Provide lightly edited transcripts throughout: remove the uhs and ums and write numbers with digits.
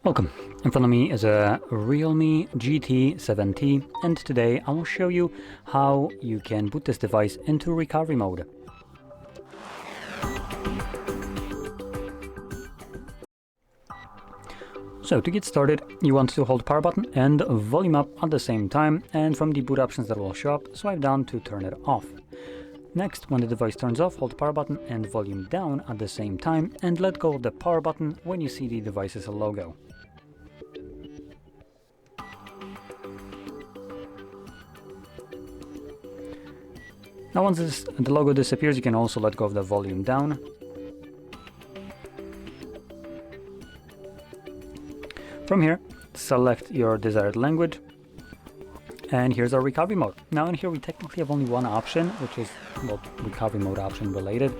Welcome. In front of me is a REALME GT 7T, and today I will show you how you can boot this device into recovery mode. So to get started, you want to hold power button and volume up at the same time, and from the boot options that will show up, swipe down to turn it off. Next, when the device turns off, hold power button and volume down at the same time, and let go of the power button when you see the device's logo. Now once the logo disappears, you can also let go of the volume down. From here, select your desired language, and here's our recovery mode. Now in here we technically have only one option, which is, well, recovery mode option related,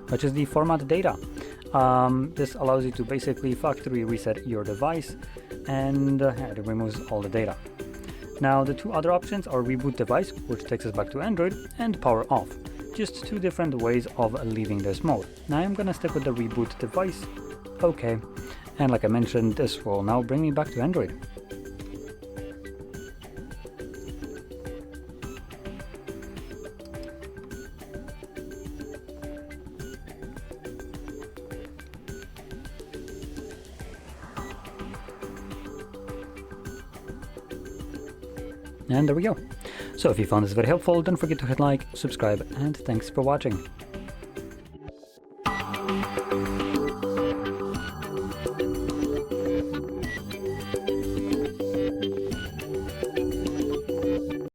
which is the format data. This allows you to basically factory reset your device, and it removes all the data. Now the two other options are reboot device, which takes us back to Android, and power off. Just two different ways of leaving this mode. Now I'm gonna stick with the reboot device. Okay, and like I mentioned, this will now bring me back to Android. And there we go. So if you found this very helpful, don't forget to hit like, subscribe, and thanks for watching.